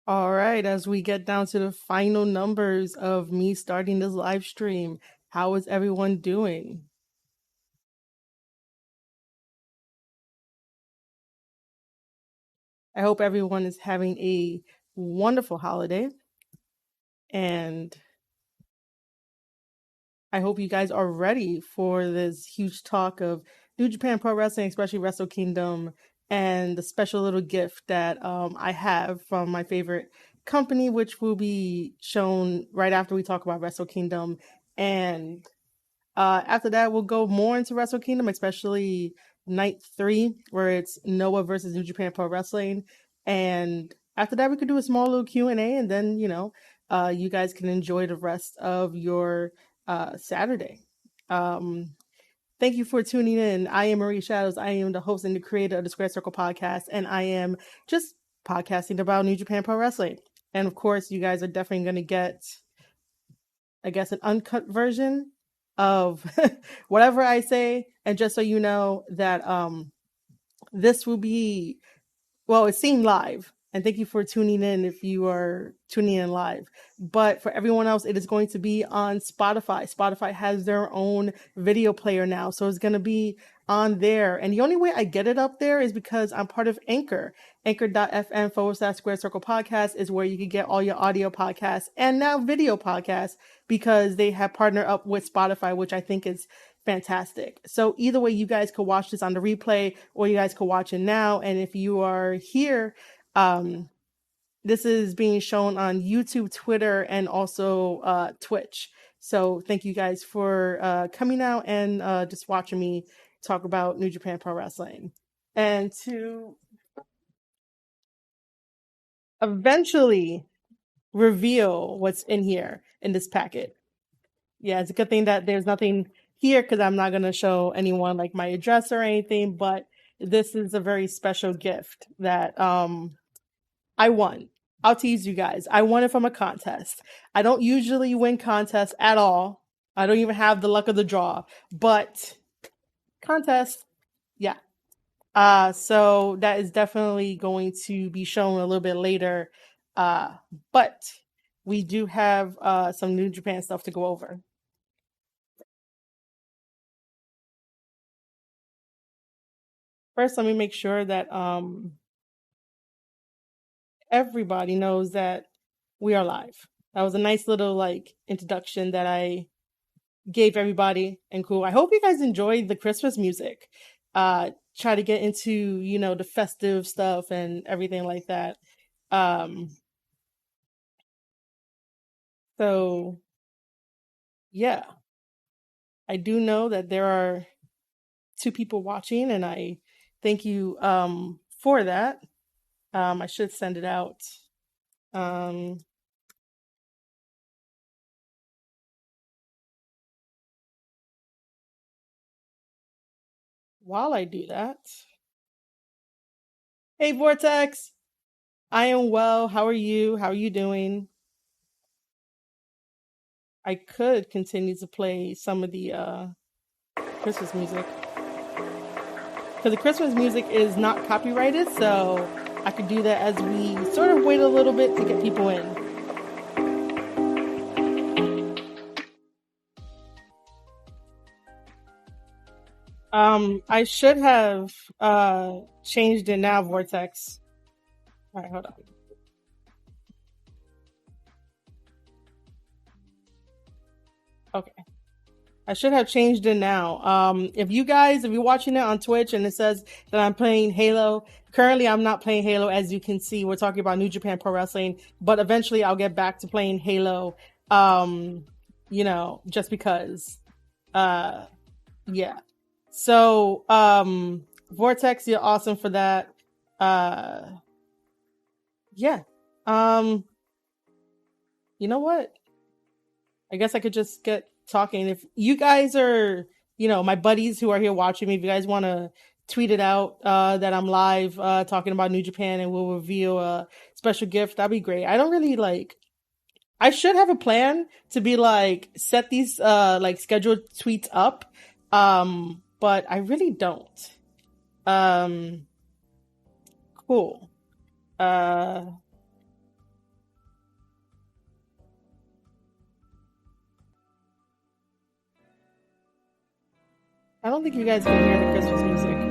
All right, as we get down to the final numbers of me starting this live stream, how is everyone doing? I hope everyone is having a wonderful holiday, and I hope you guys are ready for this huge talk of New Japan Pro Wrestling, especially Wrestle Kingdom, and the special little gift that I have from my favorite company, which will be shown right after we talk about Wrestle Kingdom. And after that, we'll go more into Wrestle Kingdom, especially night 3, where it's Noah versus New Japan Pro Wrestling. And after that, we could do a small little Q&A, and then, you guys can enjoy the rest of your Saturday. Thank you for tuning in. I am Marie Shadows. I am the host and the creator of the Square Circle podcast, and I am just podcasting about New Japan Pro Wrestling. And of course, you guys are definitely going to get, I guess, an uncut version of whatever I say. And just so you know that this will be, well, it's seen live. And thank you for tuning in if you are tuning in live. But for everyone else, it is going to be on Spotify. Spotify has their own video player now. So it's going to be on there. And the only way I get it up there is because I'm part of Anchor. Anchor.fm/Square Circle Podcast is where you can get all your audio podcasts and now video podcasts because they have partnered up with Spotify, which I think is fantastic. So either way, you guys could watch this on the replay or you guys could watch it now. And if you are here, this is being shown on YouTube, Twitter, and also Twitch. So thank you guys for coming out and just watching me talk about New Japan Pro Wrestling. And to eventually reveal what's in here in this packet. Yeah, it's a good thing that there's nothing here because I'm not going to show anyone like my address or anything, but this is a very special gift that I won. I'll tease you guys. I won it from a contest. I don't usually win contests at all. I don't even have the luck of the draw, but contest, yeah. So that is definitely going to be shown a little bit later. But we do have some New Japan stuff to go over. First, let me make sure that everybody knows that we are live. That was a nice little like introduction that I gave everybody and cool. I hope you guys enjoyed the Christmas music. Try to get into, the festive stuff and everything like that. So yeah, I do know that there are 2 people watching and I thank you for that. I should send it out. Um while I do that. Hey Vortex, I am well. How are you? How are you doing? I could continue to play some of the Christmas music. Because the Christmas music is not copyrighted, so I could do that as we sort of wait a little bit to get people in. I should have changed it now, Vortex. All right, hold on. Okay. I should have changed it now. If you're watching it on Twitch and it says that I'm playing Halo, currently I'm not playing Halo. As you can see, we're talking about New Japan Pro Wrestling, but eventually I'll get back to playing Halo. Just because. Yeah. So, Vortex, you're awesome for that. Yeah. You know what? I guess I could just get talking. If you guys are, my buddies who are here watching me, if you guys want to tweet it out that I'm live talking about New Japan and we'll reveal a special gift, that'd be great. I don't really I should have a plan to be set these scheduled tweets up. But I really don't. Cool. Uh think you guys can hear the Christmas music.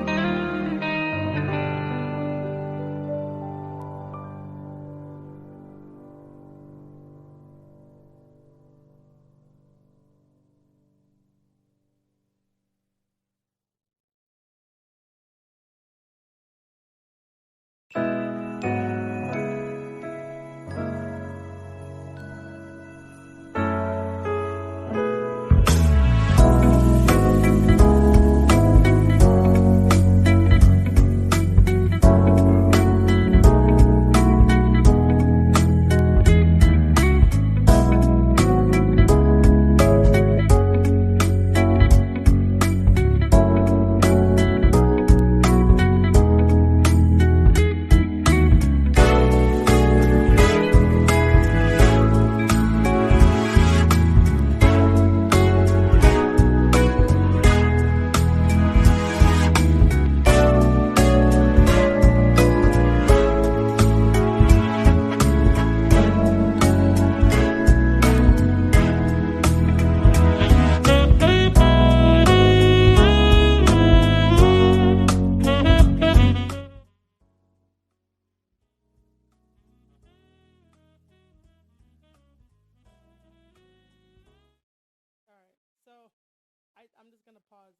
All right, so I'm just gonna pause.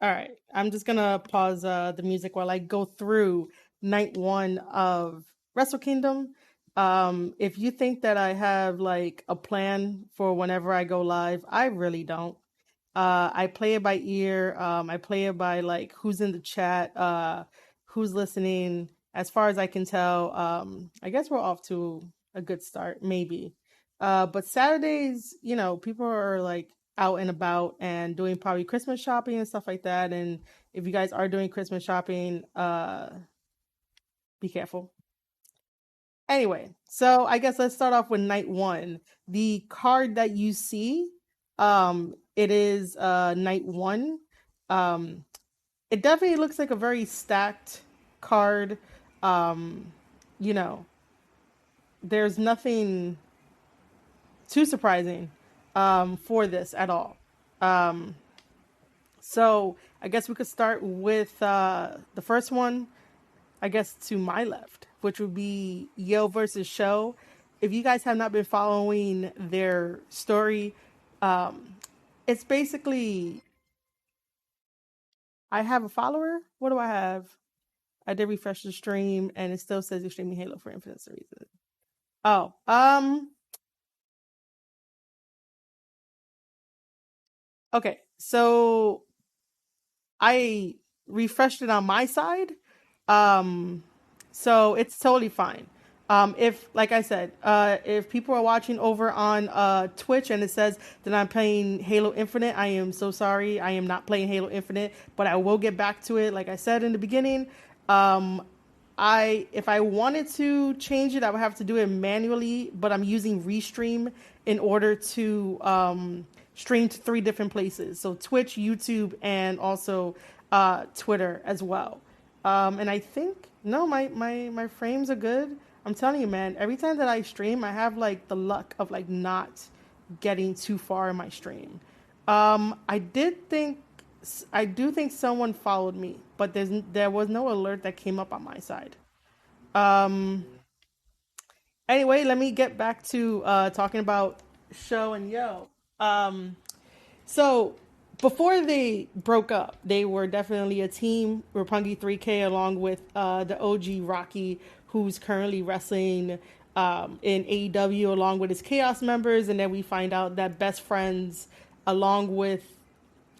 All right, I'm just gonna pause the music while I go through night one of Wrestle Kingdom. If you think that I have like a plan for whenever I go live, I really don't. I play it by ear. I play it by like who's in the chat, who's listening. As far as I can tell, I guess we're off to a good start, maybe. But Saturdays, people are like out and about and doing probably Christmas shopping and stuff like that. And if you guys are doing Christmas shopping, be careful. Anyway, so I guess let's start off with night one. The card that you see, it is night one. Um, it definitely looks like a very stacked card. Um, you know, there's nothing too surprising for this at all. Um, so I guess we could start with the first one, I guess, to my left, which would be Yo versus Show. If you guys have not been following their story, um, it's basically I have a follower. What do I have? I did refresh the stream, and it still says you're streaming Halo for Infinite reason. Oh, okay. So I refreshed it on my side. Um, so it's totally fine. If, like I said, if people are watching over on Twitch and it says that I'm playing Halo Infinite, I am so sorry. I am not playing Halo Infinite, but I will get back to it. Like I said in the beginning, um, if I wanted to change it, I would have to do it manually, but I'm using Restream in order to stream to 3 different places. So Twitch, YouTube, and also Twitter as well. And I think no, my frames are good. I'm telling you, man, every time that I stream, I have like the luck of like not getting too far in my stream. I did think I do think someone followed me, but there was no alert that came up on my side. Um, anyway, let me get back to talking about Show and Yo. Um, so before they broke up, they were definitely a team. Roppongi 3K along with the OG Rocky, who's currently wrestling in AEW along with his Chaos members, and then we find out that Best Friends, along with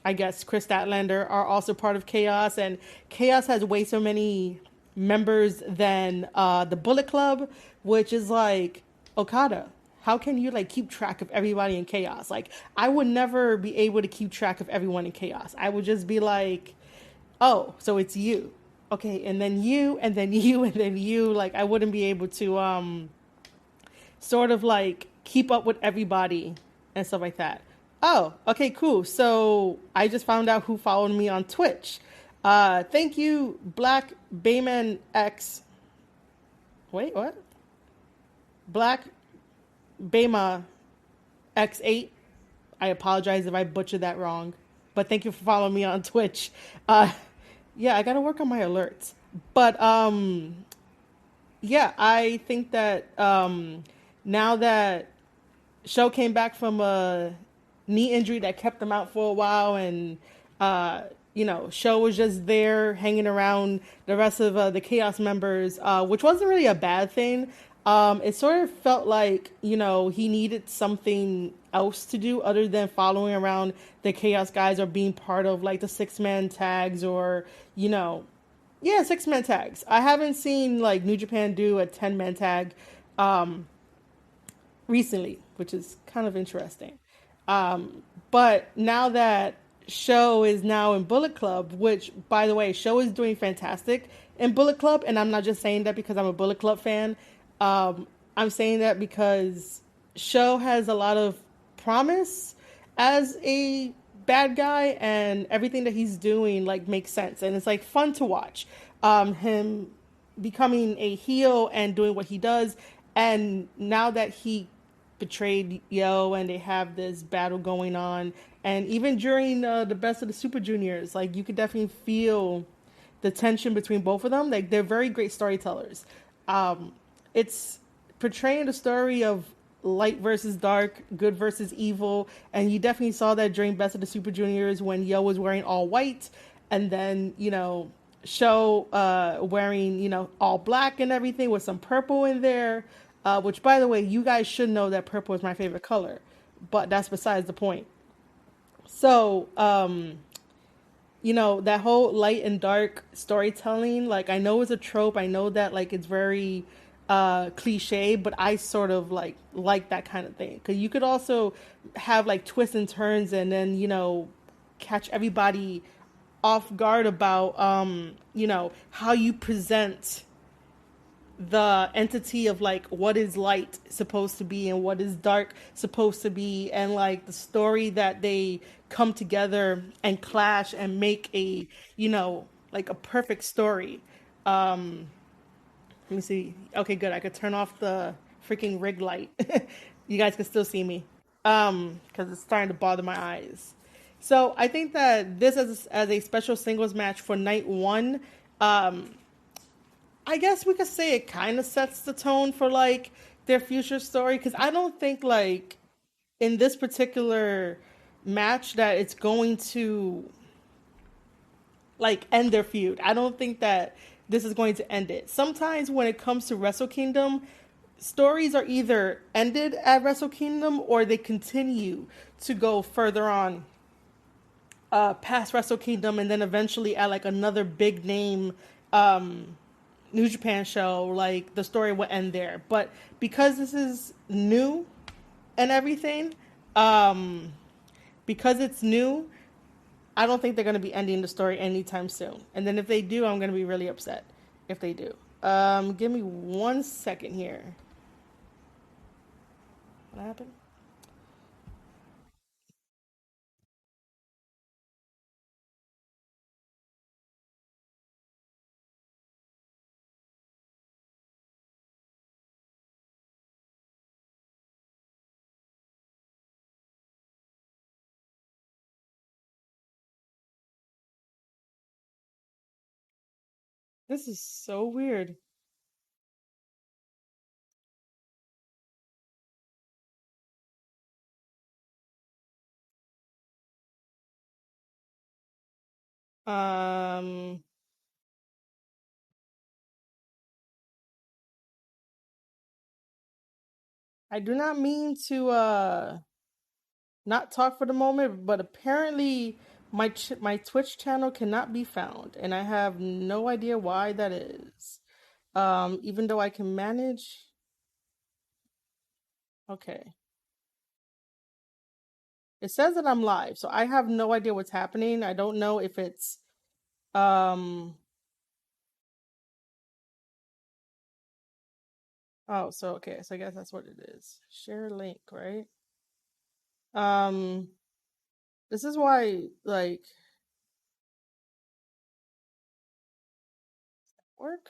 I guess Chris Statlander, are also part of Chaos, and Chaos has way so many members than the Bullet Club, which is like Okada. How can you like keep track of everybody in Chaos? Like I would never be able to keep track of everyone in Chaos. I would just be like, oh, so it's you, okay, and then you, and then you, and then you. Like I wouldn't be able to sort of like keep up with everybody and stuff like that. Oh, okay, cool. So I just found out who followed me on Twitch. Thank you, Black Bayman X. Wait, what? Black Bayma X8. I apologize if I butchered that wrong. But thank you for following me on Twitch. Uh, yeah, I gotta work on my alerts. But yeah, I think that now that Show came back from a knee injury that kept him out for a while, and uh, Show was just there hanging around the rest of the Chaos members, which wasn't really a bad thing. It sort of felt like he needed something else to do other than following around the Chaos guys or being part of like the 6-man tags or you know yeah, 6-man tags. I haven't seen like New Japan do a 10-man tag recently, which is kind of interesting. But now that Show is now in Bullet Club, which by the way, Show is doing fantastic in Bullet Club, and I'm not just saying that because I'm a Bullet Club fan. I'm saying that because Show has a lot of promise as a bad guy, and everything that he's doing like makes sense, and it's like fun to watch. Him becoming a heel and doing what he does, and now that he betrayed Yo and they have this battle going on, and even during the best of the Super Juniors, like you could definitely feel the tension between both of them. Like they're very great storytellers. It's portraying the story of light versus dark, good versus evil, and you definitely saw that during Best of the Super Juniors when Yo was wearing all white, and then Show wearing all black and everything with some purple in there. Which, by the way, you guys should know that purple is my favorite color, but that's besides the point. So, that whole light and dark storytelling, like I know it's a trope, I know that like it's very cliche, but I sort of like that kind of thing because you could also have like twists and turns and then catch everybody off guard about how you present the entity of like what is light supposed to be and what is dark supposed to be, and like the story that they come together and clash and make a like a perfect story. Let me see. Okay, good. I could turn off the freaking rig light. You guys can still see me because it's starting to bother my eyes. So I think that this as a special singles match for night one, I guess we could say it kind of sets the tone for like their future story, because I don't think like in this particular match that it's going to like end their feud. I don't think that this is going to end it. Sometimes when it comes to Wrestle Kingdom, stories are either ended at Wrestle Kingdom or they continue to go further on past Wrestle Kingdom, and then eventually at like another big name New Japan show, like the story will end there. But because this is new and everything, um, because it's new, I don't think they're going to be ending the story anytime soon. And then if they do, I'm going to be really upset if they do. Give me 1 second here. What happened? This is so weird. Um, I do not mean to not talk for the moment, but apparently my Twitch channel cannot be found, and I have no idea why that is. Even though I can manage. Okay, it says that I'm live, so I have no idea what's happening. I don't know if it's um. Oh, so okay, so I guess that's what it is. Share link, right? Um, this is why like work.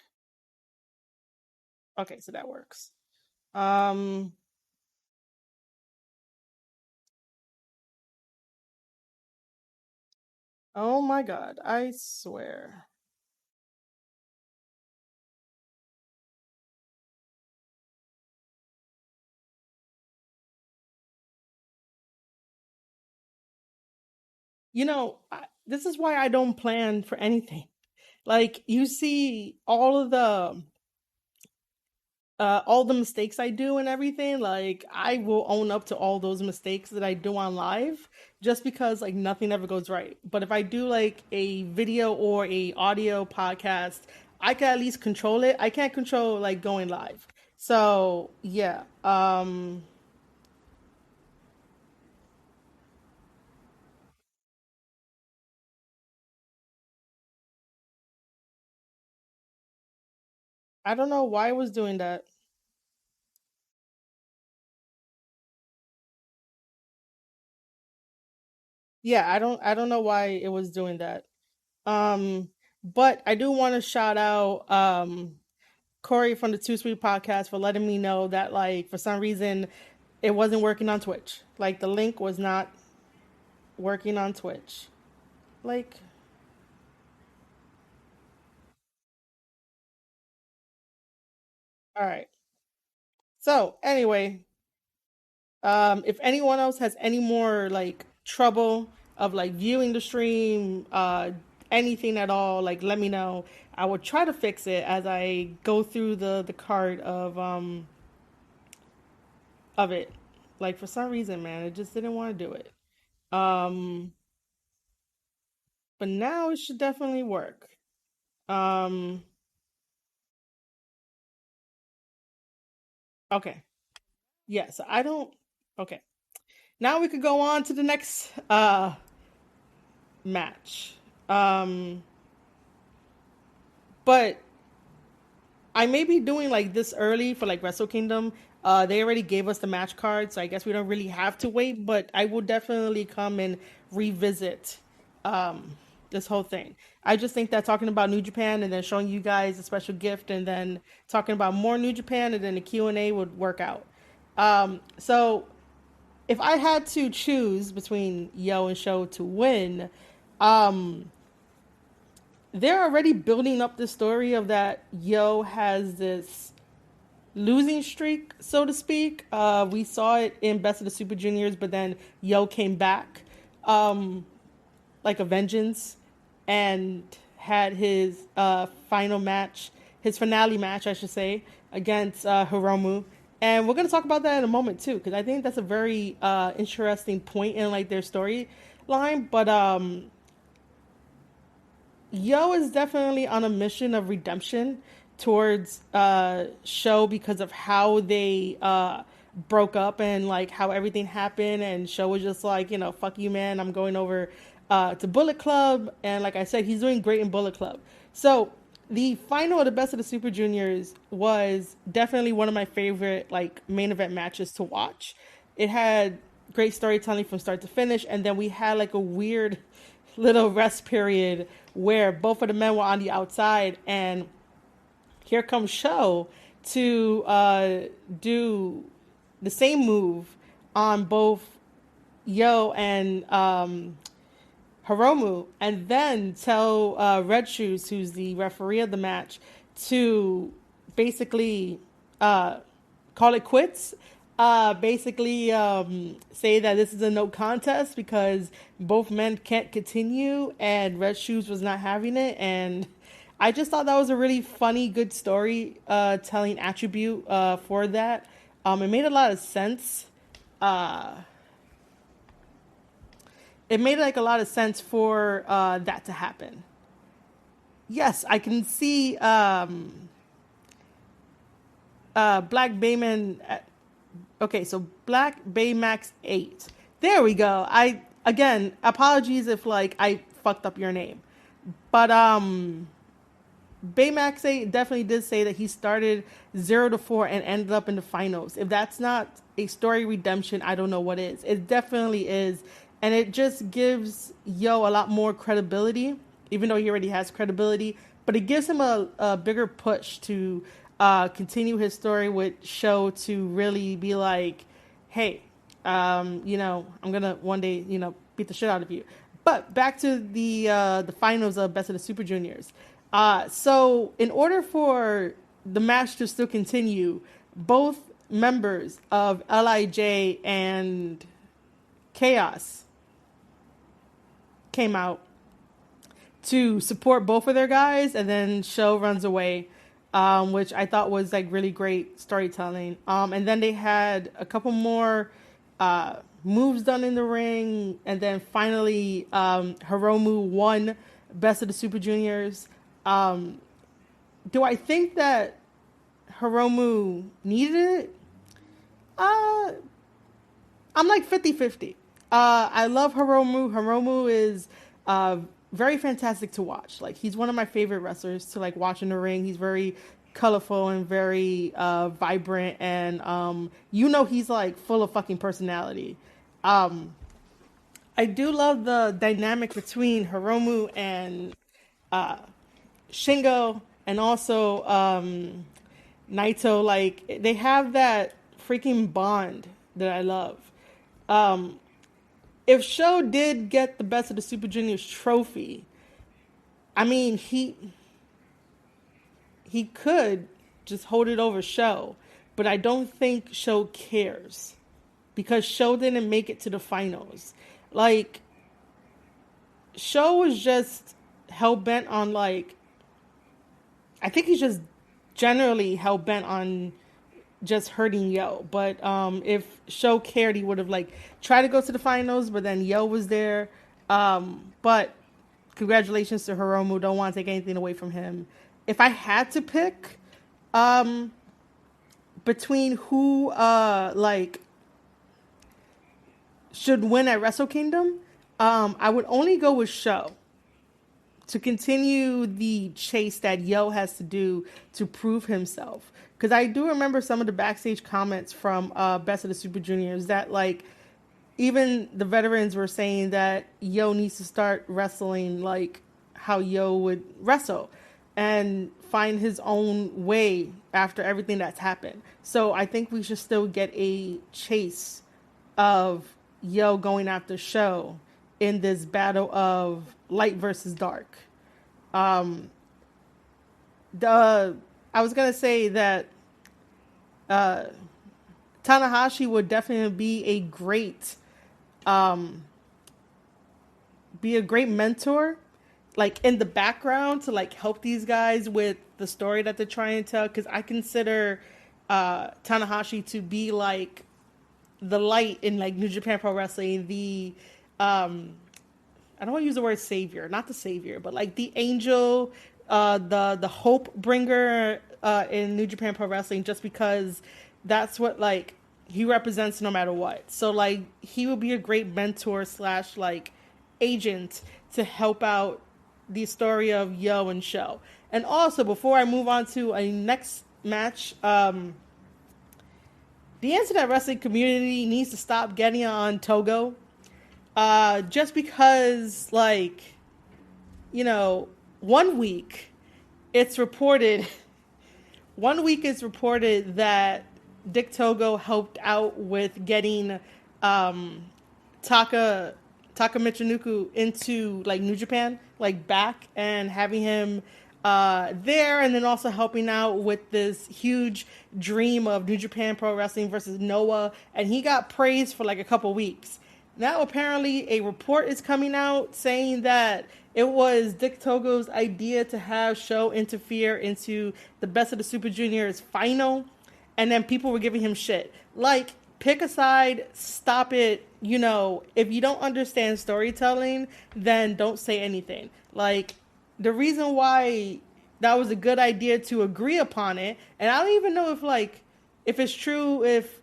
Okay, so that works. Um, Oh my god, I swear. This is why I don't plan for anything. Like, you see all the mistakes I do and everything, like I will own up to all those mistakes that I do on live just because like nothing ever goes right. But if I do like a video or a audio podcast, I can at least control it. I can't control like going live. So, yeah. I don't know why I was doing that. Yeah, I don't know why it was doing that. Um but I do want to shout out Corey from the Two Sweet podcast for letting me know that like for some reason it wasn't working on Twitch. Like the link was not working on Twitch. Like, all right. So anyway, if anyone else has any more like trouble of like viewing the stream, anything at all, like let me know. I will try to fix it as I go through the card of it. Like for some reason, man, it just didn't want to do it. Um, but now it should definitely work. Um, okay. Yes, I don't. Okay. Now we could go on to the next match. Um, but I may be doing like this early for like Wrestle Kingdom. They already gave us the match card, so I guess we don't really have to wait. But I will definitely come and revisit this whole thing. I just think that talking about New Japan and then showing you guys a special gift, and then talking about more New Japan, and then the Q&A would work out. So if I had to choose between Yo and Show to win, um, they're already building up the story of that Yo has this losing streak, so to speak. We saw it in Best of the Super Juniors, but then Yo came back like a vengeance and had his final match, his finale match, I should say, against Hiromu. And we're gonna talk about that in a moment too, because I think that's a very interesting point in like their storyline. But Yo is definitely on a mission of redemption towards Show because of how they broke up and like how everything happened, and Show was just like, fuck you, man, I'm going over to Bullet Club, and like I said, he's doing great in Bullet Club. So the final of the Best of the Super Juniors was definitely one of my favorite like main event matches to watch. It had great storytelling from start to finish, and then we had like a weird little rest period where both of the men were on the outside, and here comes Show to do the same move on both Yo and Hiromu, and then tell Red Shoes, who's the referee of the match, to basically uh, call it quits. Basically, say that this is a no contest because both men can't continue, and Red Shoes was not having it. And I just thought that was a really funny, good story telling attribute for that. It made a lot of sense. Uh, it made like a lot of sense for that to happen. Yes, I can see Black Bayman. Okay, so Black Baymax 8. There we go. I again apologies if like I fucked up your name, but Baymax 8 definitely did say that he started 0 to 4 and ended up in the finals. If that's not a story redemption, I don't know what is. It definitely is. And it just gives Yo a lot more credibility, even though he already has credibility. But it gives him a bigger push to continue his story with Show to really be like, hey, I'm going to one day, beat the shit out of you. But back to the finals of Best of the Super Juniors. So in order for the match to still continue, both members of LIJ and Chaos came out to support both of their guys, and then Show runs away, which I thought was like really great storytelling. And then they had a couple more moves done in the ring, and then finally Hiromu won Best of the Super Juniors. Do I think that Hiromu needed it? I'm like 50-50. I love Hiromu. Hiromu is very fantastic to watch. Like, he's one of my favorite wrestlers to like watch in the ring. He's very colorful and very vibrant, and he's like full of fucking personality. I do love the dynamic between Hiromu and Shingo, and also Naito. Like, they have that freaking bond that I love. If Sho did get the Best of the Super Juniors trophy, I mean, he could just hold it over Sho, but I don't think Sho cares because Sho didn't make it to the finals. Like, Sho was just hell-bent on, like, I think he's just generally hell-bent on just hurting Yo. But if Sho cared, he would have like tried to go to the finals, but then Yo was there. But congratulations to Hiromu. Don't want to take anything away from him. If I had to pick between who like should win at Wrestle Kingdom, I would only go with Sho to continue the chase that Yo has to do to prove himself. Because I do remember some of the backstage comments from Best of the Super Juniors that, like, even the veterans were saying that Yo needs to start wrestling like how Yo would wrestle and find his own way after everything that's happened. So I think we should still get a chase of Yo going after Sho in this battle of light versus dark. I was gonna say that Tanahashi would definitely be a great mentor, like in the background, to like help these guys with the story that they're trying to tell. Because I consider Tanahashi to be like the light in like New Japan Pro Wrestling, the I don't want to use the word savior, not the savior, but like the angel, the hope bringer in New Japan Pro Wrestling, just because that's what like he represents no matter what. So like he would be a great mentor / like agent to help out the story of Yo and Sho. And also, before I move on to a next match, the internet wrestling community needs to stop getting on Togo. Just because, like, 1 week it's reported that Dick Togo helped out with getting Taka Michinoku into like New Japan, like back, and having him there, and then also helping out with this huge dream of New Japan Pro Wrestling versus Noah, and he got praised for like a couple weeks. Now apparently a report is coming out saying that it was Dick Togo's idea to have Sho interfere into the Best of the Super Juniors final, and then people were giving him shit. Like, pick a side, stop it. If you don't understand storytelling, then don't say anything. Like, the reason why that was a good idea to agree upon it, and I don't even know if it's true, if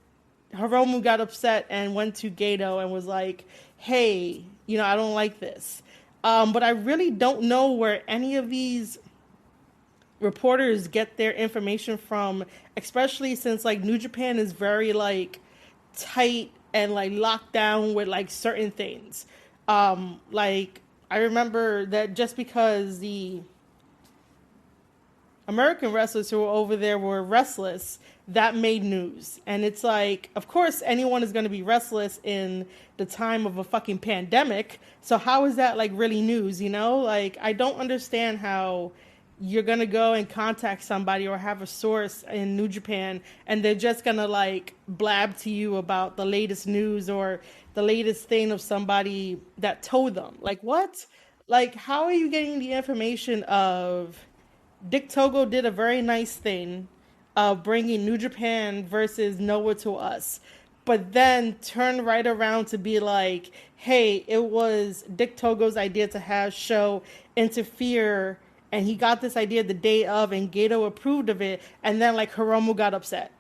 Hiromu got upset and went to Gato and was like, hey, I don't like this. But I really don't know where any of these reporters get their information from, especially since like New Japan is very like tight and like locked down with like certain things. Like I remember that just because the American wrestlers who were over there were restless, that made news. And it's like, of course, anyone is going to be restless in the time of a fucking pandemic. So how is that like really news, you know? Like, I don't understand how you're going to go and contact somebody or have a source in New Japan and they're just going to like blab to you about the latest news or the latest thing of somebody that told them. Like, what? Like, how are you getting the information of Dick Togo did a very nice thing of bringing New Japan versus Noah to us, but then turn right around to be like, hey, it was Dick Togo's idea to have Show interfere, and he got this idea the day of, and Gato approved of it, and then like Hiromu got upset.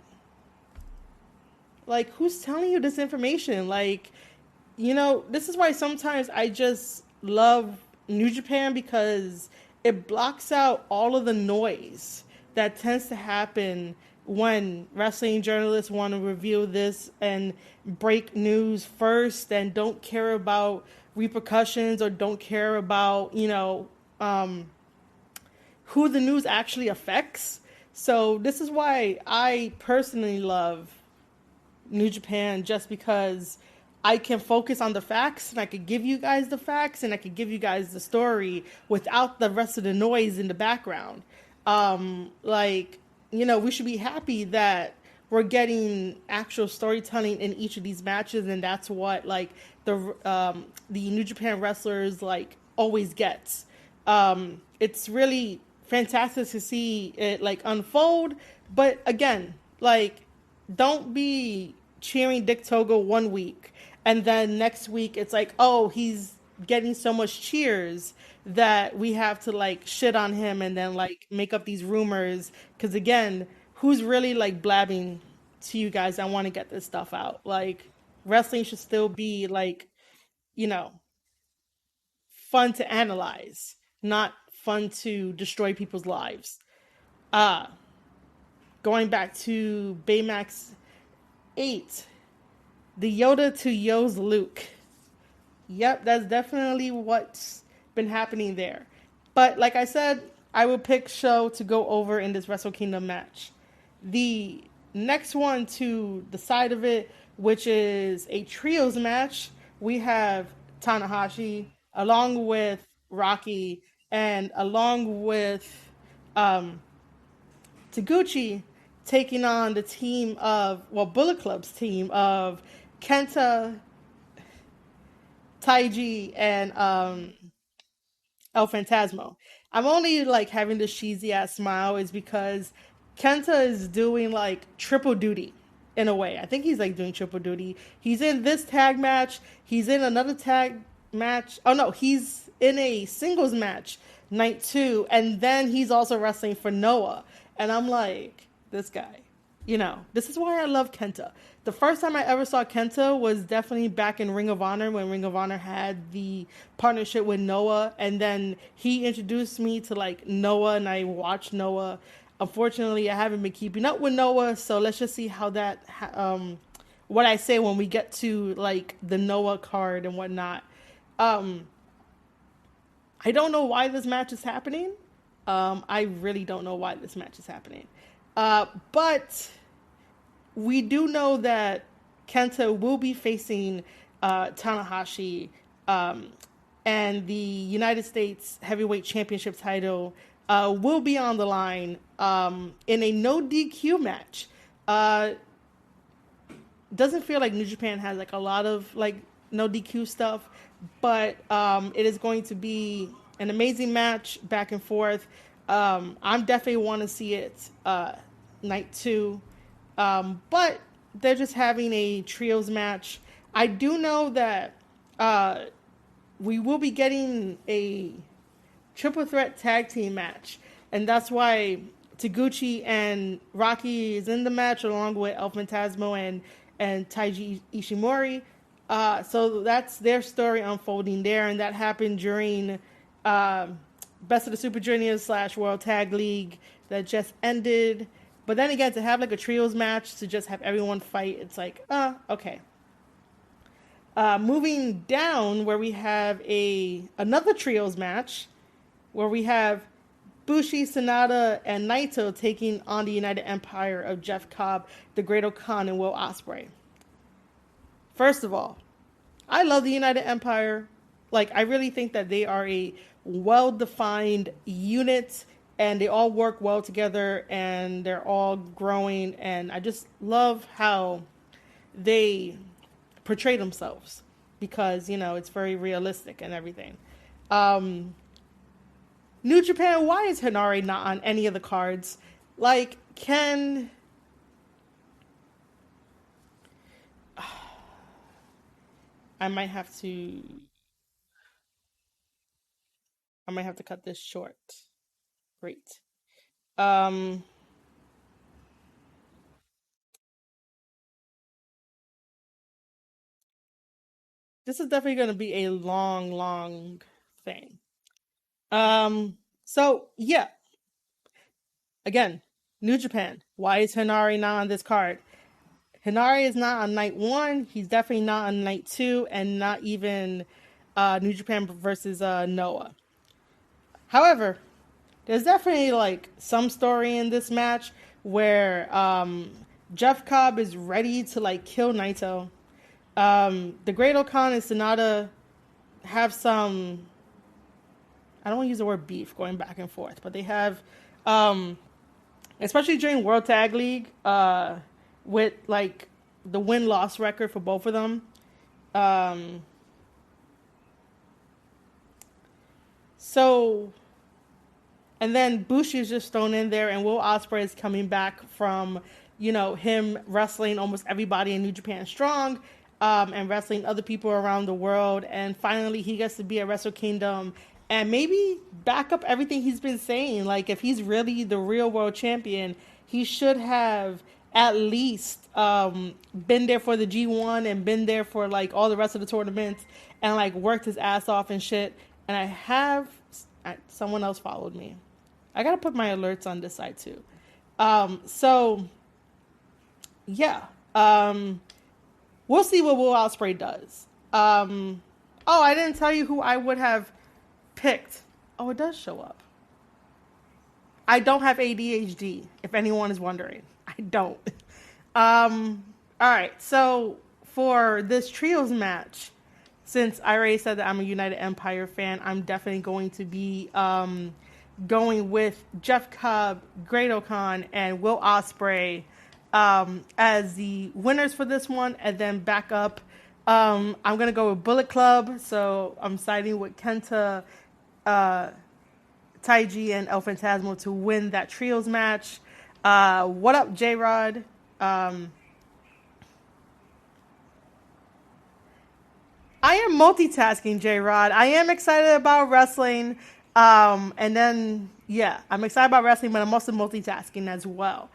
Like, who's telling you this information? Like, you know, this is why sometimes I just love New Japan because it blocks out all of the noise that tends to happen when wrestling journalists want to review this and break news first and don't care about repercussions or don't care about, you know, who the news actually affects. So this is why I personally love New Japan, just because I can focus on the facts and I could give you guys the facts and I could give you guys the story without the rest of the noise in the background. Like, you know, we should be happy that we're getting actual storytelling in each of these matches, and that's what like the New Japan wrestlers like always gets. It's really fantastic to see it like unfold, but again, like, don't be cheering Dick Togo one week and then next week it's like, oh, he's getting so much cheers that we have to like shit on him and then like make up these rumors. Because again, who's really like blabbing to you guys? I want to get this stuff out. Like, wrestling should still be like, you know, fun to analyze, not fun to destroy people's lives. Uh, Going back to Baymax 8, the Yoda to Yo's Luke. Yep, that's definitely what's been happening there. But like I said, I will pick Show to go over in this Wrestle Kingdom match. The next one to the side of it, which is a trios match, we have Tanahashi along with Rocky and along with um, Taguchi taking on the team of, well, Bullet Club's team of Kenta, Taiji, and El Fantasmo. I'm only like having this cheesy ass smile is because Kenta is doing like triple duty in a way. I think he's like doing triple duty. He's in this tag match. He's in another tag match. Oh no, he's in a singles match night 2, and then he's also wrestling for Noah. And I'm like, this guy. You know, this is why I love Kenta. The first time I ever saw Kenta was definitely back in Ring of Honor when Ring of Honor had the partnership with Noah, and then he introduced me to like Noah, and I watched Noah. Unfortunately, I haven't been keeping up with Noah, so let's just see how that what I say when we get to like the Noah card and whatnot. I don't know why this match is happening. I really don't know why this match is happening. But we do know that Kenta will be facing Tanahashi, and the United States Heavyweight Championship title will be on the line in a no DQ match. Doesn't feel like New Japan has like a lot of like no DQ stuff, but it is going to be an amazing match back and forth. I'm definitely want to see it night 2, but they're just having a trios match. I do know that we will be getting a triple threat tag team match, and that's why Taguchi and Rocky is in the match along with El Fantasmo and Taiji Ishimori. So that's their story unfolding there, and that happened during Best of the Super Juniors / World Tag League that just ended. But then again, to have like a trios match to just have everyone fight, it's like, okay. Moving down, where we have another trios match, where we have Bushi, Sonata, and Naito taking on the United Empire of Jeff Cobb, the Great Khan, and Will Ospreay. First of all, I love the United Empire. Like, I really think that they are a well-defined unit and they all work well together and they're all growing. And I just love how they portray themselves because, it's very realistic and everything. New Japan, why is Hinari not on any of the cards? Like, I might have to cut this short. Great. Um this is definitely going to be a long thing. So yeah, again, New Japan. Why is Hinari not on this card? Hinari is not on night 1. He's definitely not on night 2, and not even New Japan versus Noah. However, there's definitely like some story in this match where Jeff Cobb is ready to like kill Naito. The Great Khan and Sonata have some, I don't want to use the word beef going back and forth, but they have, especially during World Tag League, with like the win-loss record for both of them. So, and then Bushi is just thrown in there, and Will Ospreay is coming back from, him wrestling almost everybody in New Japan Strong, and wrestling other people around the world. And finally, he gets to be at Wrestle Kingdom and maybe back up everything he's been saying. Like, if he's really the real world champion, he should have at least been there for the G1 and been there for like all the rest of the tournaments and like worked his ass off and shit. And someone else followed me. I gotta put my alerts on this side too. So yeah, we'll see what Will Ospreay does. I didn't tell you who I would have picked. Oh, it does show up. I don't have ADHD, if anyone is wondering. I don't. All right, so for this trios match, since I already said that I'm a United Empire fan, I'm definitely going to be going with Jeff Cobb, Great Khan, and Will Ospreay as the winners for this one. And then back up, I'm going to go with Bullet Club. So I'm siding with Kenta, Taiji, and El Phantasmo to win that trios match. What up, J-Rod? I am multitasking, J-Rod. I am excited about wrestling. And then, yeah, I'm excited about wrestling, but I'm also multitasking as well.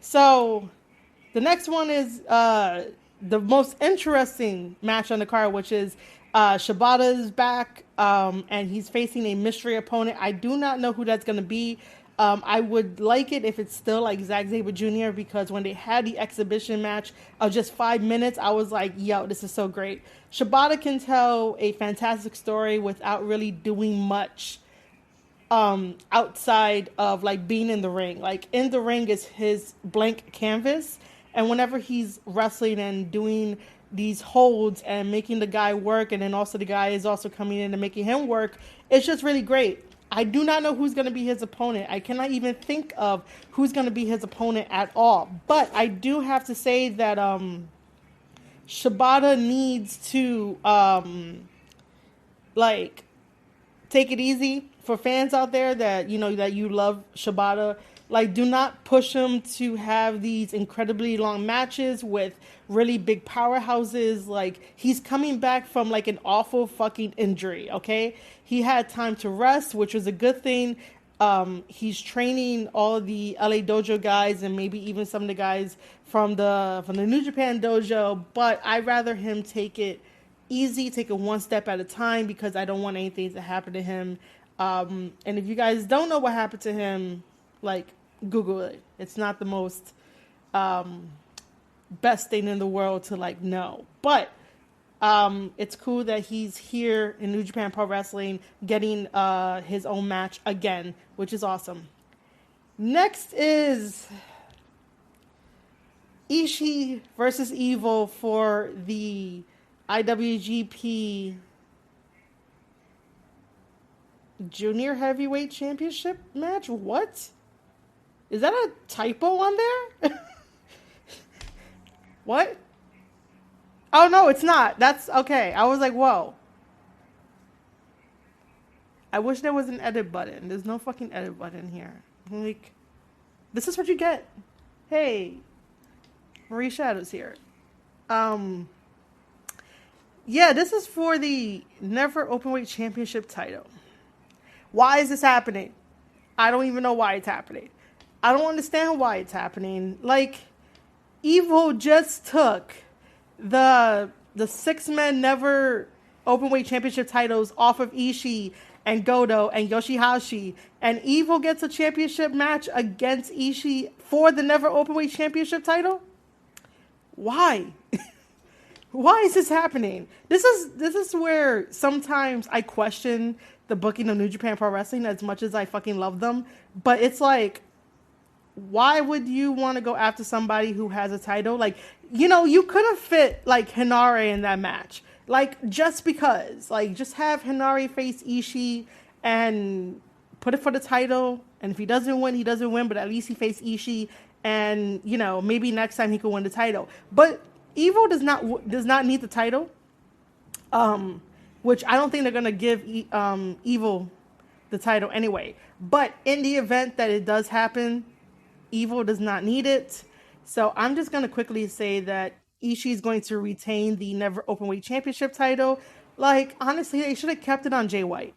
So the next one is the most interesting match on the card, which is Shibata's back, and he's facing a mystery opponent. I do not know who that's going to be. I would like it if it's still like Zack Sabre Jr. because when they had the exhibition match of just 5 minutes, I was like, yo, this is so great. Shibata can tell a fantastic story without really doing much outside of like being in the ring. Like in the ring is his blank canvas, and whenever he's wrestling and doing these holds and making the guy work, and then also the guy is also coming in and making him work, it's just really great. I do not know who's going to be his opponent. I cannot even think of who's going to be his opponent at all. But I do have to say that Shibata needs to like take it easy for fans out there that that you love Shibata. Like, do not push him to have these incredibly long matches with really big powerhouses. Like, he's coming back from like an awful fucking injury, okay? He had time to rest, which was a good thing. He's training all of the LA Dojo guys and maybe even some of the guys from the New Japan Dojo, but I'd rather him take it easy, take it one step at a time, because I don't want anything to happen to him. And if you guys don't know what happened to him, like, Google it. It's not the most best thing in the world to like know. But It's cool that he's here in New Japan Pro Wrestling getting his own match again, which is awesome. Next is Ishii versus Evil for the IWGP Junior Heavyweight Championship match? What? Is that a typo on there? What? Oh, no, it's not. That's okay. I was like, whoa. I wish there was an edit button. There's no fucking edit button here. Like, this is what you get. Hey, Marie Shadow's here. Yeah, this is for the Never Openweight Championship title. Why is this happening? I don't even know why it's happening. I don't understand why it's happening. Like, Evil just took the 6-man Never Openweight Championship titles off of Ishii and Goto and Yoshihashi, and Evil gets a championship match against Ishii for the Never Openweight Championship title? Why? Why is this happening? This is where sometimes I question the booking of New Japan Pro Wrestling as much as I fucking love them. But it's like, why would you want to go after somebody who has a title? Like, you know, you could have fit like Hinare in that match. Like, just because. Like, just have Hinare face Ishii and put it for the title. And if he doesn't win, he doesn't win. But at least he faced Ishii. And, you know, maybe next time he could win the title. But Evil does not need the title. Which I don't think they're going to give Evil the title anyway. But in the event that it does happen, Evil does not need it. So I'm just going to quickly say that Ishii is going to retain the Never Openweight Championship title. Like, honestly, they should have kept it on Jay White.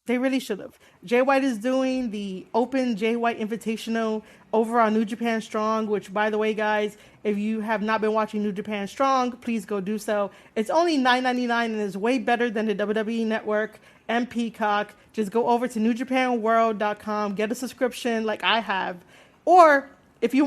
They really should have. Jay White is doing the Open Jay White Invitational over on New Japan Strong, which, by the way, guys, if you have not been watching New Japan Strong, please go do so. It's only $9.99 and is way better than the WWE Network and Peacock. Just go over to newjapanworld.com, get a subscription like I have. Or if you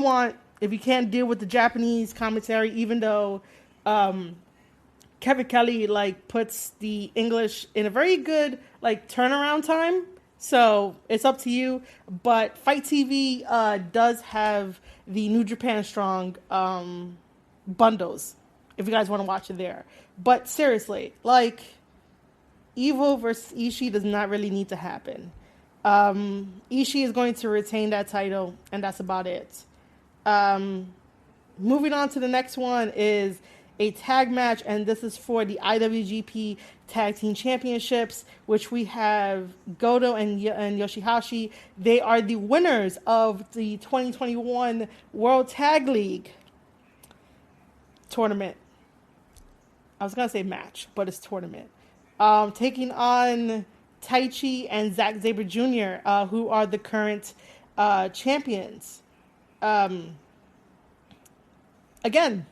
can't deal with the Japanese commentary, even though Kevin Kelly like puts the English in a very good like turnaround time, so it's up to you. But Fight TV does have the New Japan Strong bundles if you guys want to watch it there. But seriously, like, Evil versus Ishii does not really need to happen. Ishii is going to retain that title, and that's about it. Moving on to the next one is a tag match, and this is for the IWGP Tag Team Championships, which we have Goto and Yoshihashi. They are the winners of the 2021 World Tag League tournament. I was going to say match, but it's tournament. Taking on Taichi and Zack Sabre Jr., who are the current champions. Again,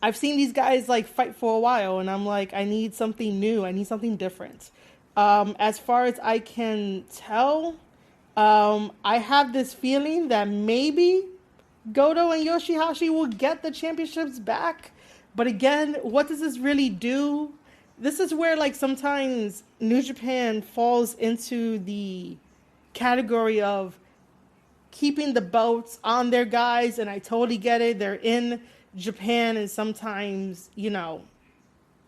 I've seen these guys like fight for a while, and I'm like, I need something new. I need something different. As far as I can tell, I have this feeling that maybe Goto and Yoshihashi will get the championships back. But again, what does this really do? This is where like sometimes New Japan falls into the category of keeping the belts on their guys, and I totally get it. They're in Japan, and sometimes, you know,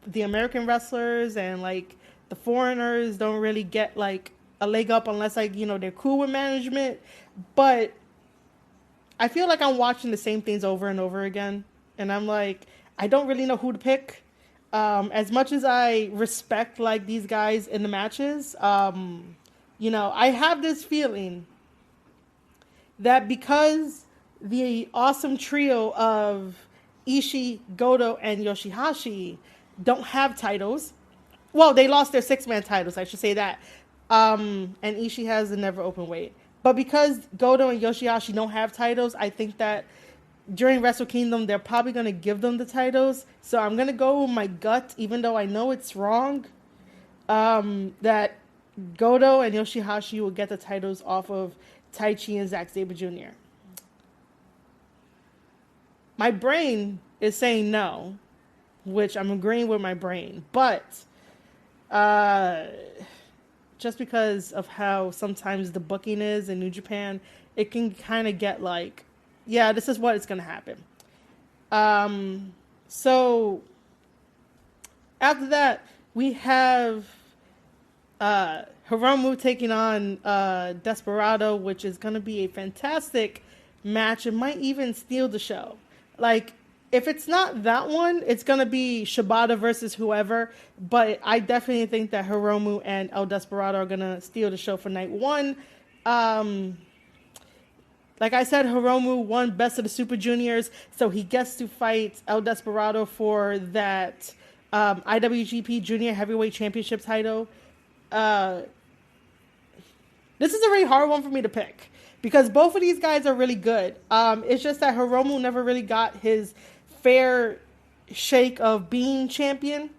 the American wrestlers and like the foreigners don't really get like a leg up unless like, you know, they're cool with management. But I feel like I'm watching the same things over and over again, and I'm like, I don't really know who to pick. As much as I respect like these guys in the matches, you know, I have this feeling that because the awesome trio of Ishii, Goto, and Yoshihashi don't have titles. Well, they lost their 6-man titles, I should say that. And Ishii has the Never Openweight. But because Goto and Yoshihashi don't have titles, I think that during Wrestle Kingdom, they're probably going to give them the titles. So I'm going to go with my gut, even though I know it's wrong, that Goto and Yoshihashi will get the titles off of Taichi and Zack Sabre Jr. My brain is saying no, which I'm agreeing with my brain. But just because of how sometimes the booking is in New Japan, it can kind of get like, yeah, this is what is going to happen. So after that, we have Hiromu taking on Desperado, which is going to be a fantastic match. It might even steal the show. Like, if it's not that one, it's going to be Shibata versus whoever. But I definitely think that Hiromu and El Desperado are going to steal the show for night one. Like I said, Hiromu won Best of the Super Juniors, so he gets to fight El Desperado for that IWGP Junior Heavyweight Championship title. This is a really hard one for me to pick because both of these guys are really good. It's just that Hiromu never really got his fair shake of being champion.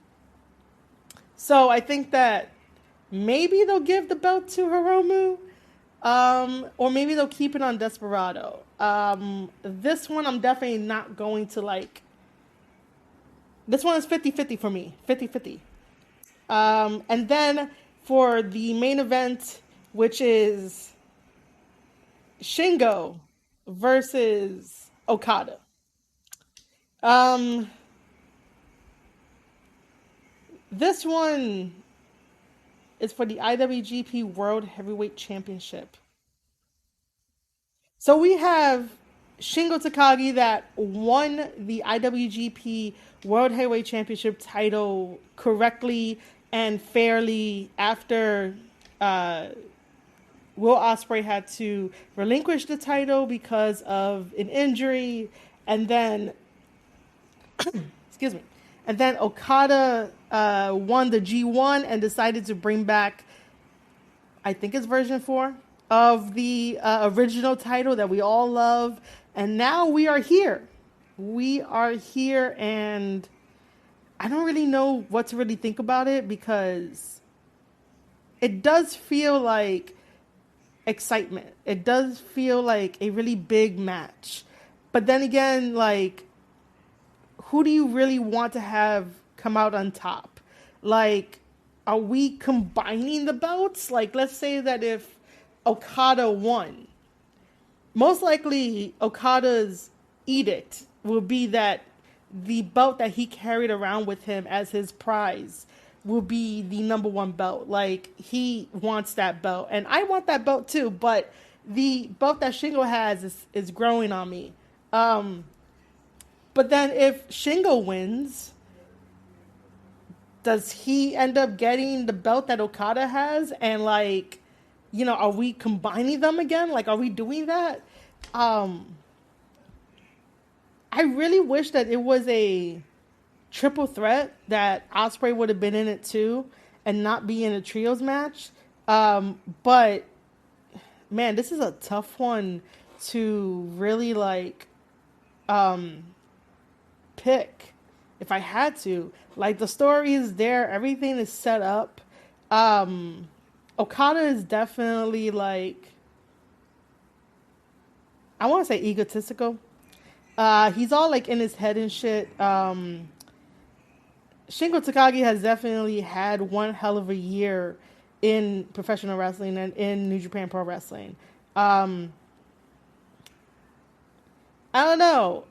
So I think that maybe they'll give the belt to Hiromu. Or maybe they'll keep it on Desperado. This one I'm definitely not going to like. This one is 50-50 for me. 50-50. And then for the main event, which is Shingo versus Okada. This one is for the IWGP World Heavyweight Championship. So we have Shingo Takagi that won the IWGP World Heavyweight Championship title correctly and fairly after Will Ospreay had to relinquish the title because of an injury, and then excuse me, and then Okada won the G1 and decided to bring back, I think it's version 4 of the original title that we all love. And now we are here. We are here, and I don't really know what to really think about it because it does feel like excitement. It does feel like a really big match. But then again, like, who do you really want to have come out on top? Like, are we combining the belts? Like, let's say that if Okada won, most likely Okada's edict will be that the belt that he carried around with him as his prize will be the number 1 belt. Like, he wants that belt, and I want that belt too, but the belt that Shingo has is growing on me. But then if Shingo wins, does he end up getting the belt that Okada has? And, like, you know, are we combining them again? Like, are we doing that? I really wish that it was a triple threat, that Ospreay would have been in it too and not be in a trios match. But man, this is a tough one to really like pick if I had to. Like, the story is there, everything is set up. Okada is definitely, like, I want to say egotistical. He's all like in his head and shit. Shingo Takagi has definitely had one hell of a year in professional wrestling and in New Japan Pro Wrestling. I don't know.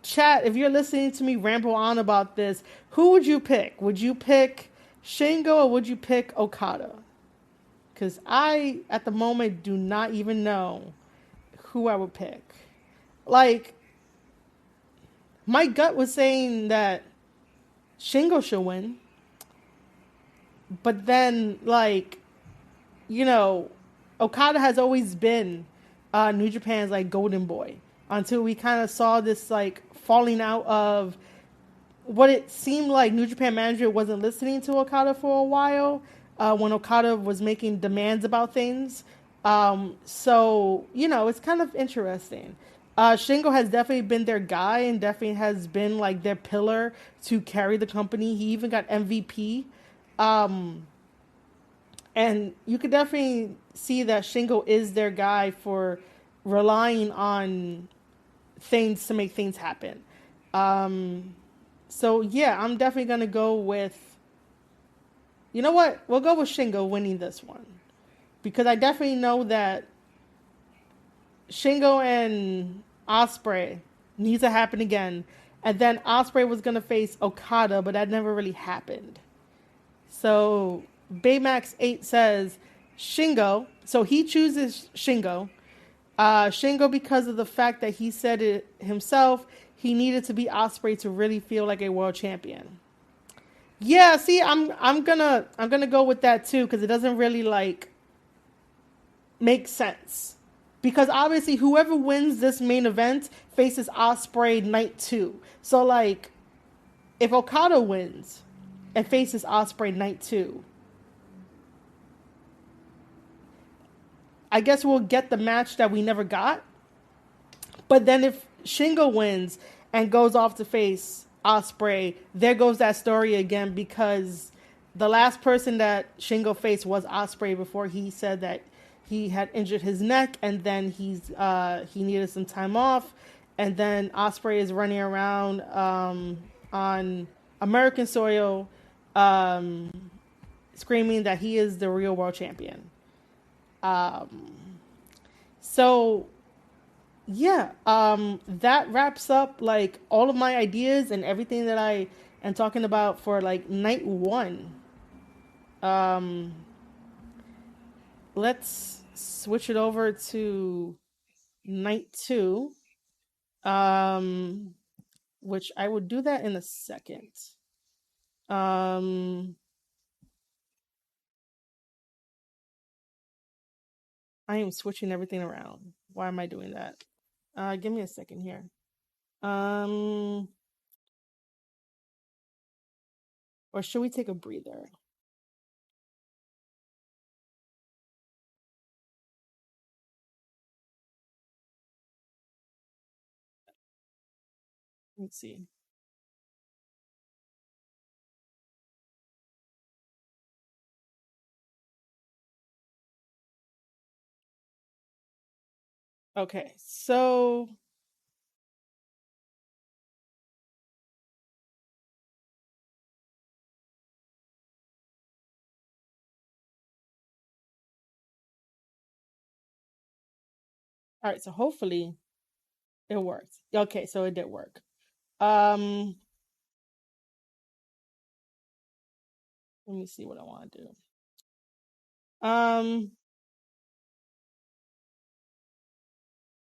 Chat, if you're listening to me ramble on about this, who would you pick? Would you pick Shingo or would you pick Okada? Because I, at the moment, do not even know who I would pick. Like, my gut was saying that Shingo should win. But then, like, you know, Okada has always been New Japan's, like, golden boy. Until we kind of saw this, like, falling out of what it seemed like New Japan management wasn't listening to Okada for a while. When Okada was making demands about things. So, you know, it's kind of interesting. Shingo has definitely been their guy and definitely has been like their pillar to carry the company. He even got MVP. And you could definitely see that Shingo is their guy for relying on things to make things happen. So yeah, I'm definitely gonna go with. You know what? We'll go with Shingo winning this one because I definitely know that Shingo and Osprey needs to happen again, and then Osprey was gonna face Okada, but that never really happened. So Baymax 8 says Shingo. So he chooses Shingo. Shingo because of the fact that he said it himself. He needed to be Osprey to really feel like a world champion. Yeah, see, I'm gonna go with that too because it doesn't really like make sense. Because obviously, whoever wins this main event faces Osprey night 2. So like, if Okada wins and faces Osprey night 2, I guess we'll get the match that we never got. But then if Shingo wins and goes off to face Osprey, there goes that story again because the last person that Shingo faced was Osprey before he said that he had injured his neck and then he needed some time off, and then Osprey is running around on American soil screaming that he is the real world champion. So yeah, that wraps up like all of my ideas and everything that I am talking about for like night 1. Um, let's switch it over to night 2. Um, which I will do that in a second. Um, I am switching everything around. Why am I doing that? Give me a second here. Um, or should we take a breather? Let's see. Okay, so all right, so hopefully it worked. Okay, so it did work. Um, Let me see what I want to do. Um,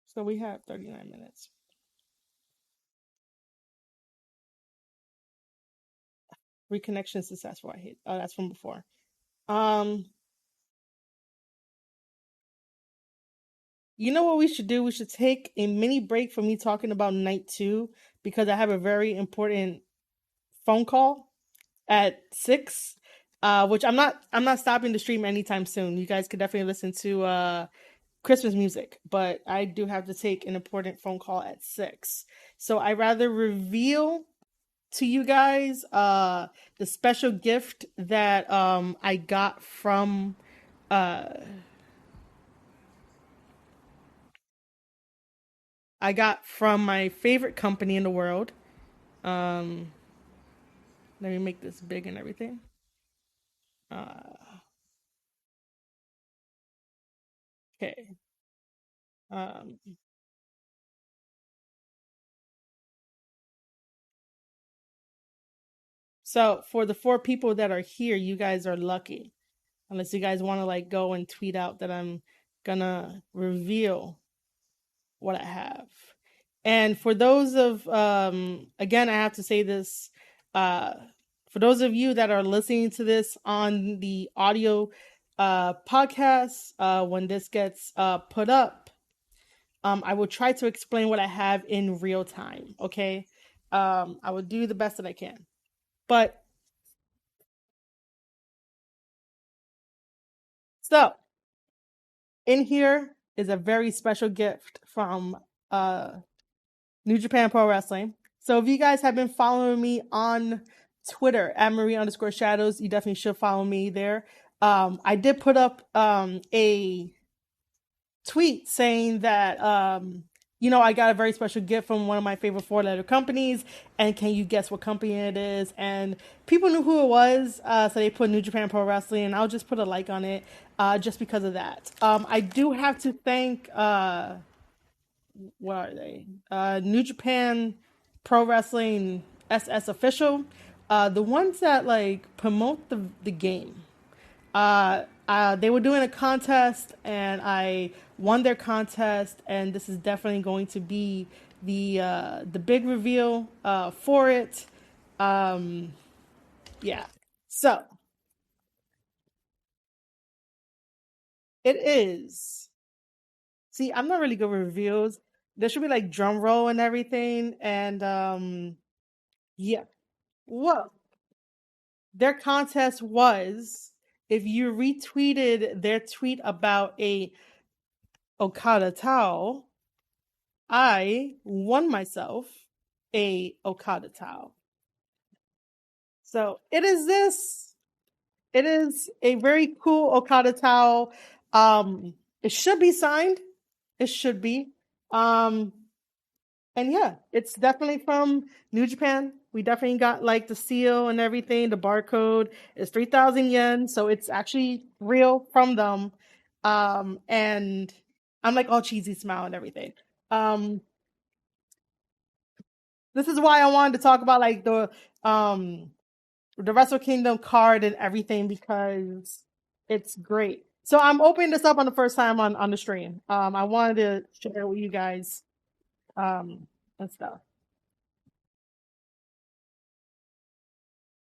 so we have 39 minutes. Reconnection successful. I hate. Oh, that's from before. Um, you know what we should do? We should take a mini break from me talking about night 2 because I have a very important phone call at 6. Which I'm not stopping the stream anytime soon. You guys could definitely listen to Christmas music, but I do have to take an important phone call at 6. So I rather reveal to you guys the special gift that uh I got from my favorite company in the world. Um Let me make this big and everything. Uh okay. Um so for the 4 people that are here, you guys are lucky. Unless you guys want to like go and tweet out that I'm gonna reveal what I have. And for those of again, I have to say this, uh for those of you that are listening to this on the audio podcast, when this gets put up, I will try to explain what I have in real time, okay? I will do the best that I can. But so in here is a very special gift from New Japan Pro Wrestling. So if you guys have been following me on Twitter at Marie_Shadows, you definitely should follow me there. I did put up a tweet saying that I got a very special gift from one of my favorite four-letter companies, and can you guess what company it is? And people knew who it was, so they put New Japan Pro Wrestling, and I'll just put a like on it, just because of that. I do have to thank, what are they? New Japan Pro Wrestling SS Official, the ones that like promote the game. They were doing a contest, and I won their contest, and this is definitely going to be the big reveal for it. Um, yeah, so it is. See, I'm not really good with reviews. There should be like drum roll and everything, and yeah. Well, their contest was if you retweeted their tweet about a Okada towel, I won myself a Okada towel. So it is this. It is a very cool Okada towel. It should be signed. It should be. Um, and yeah, it's definitely from New Japan. We definitely got like the seal and everything. The barcode is 3,000 yen, so it's actually real from them. And I'm like all cheesy smile and everything. Um, this is why I wanted to talk about like the Wrestle Kingdom card and everything because it's great. So I'm opening this up on the first time on the stream. I wanted to share with you guys and stuff.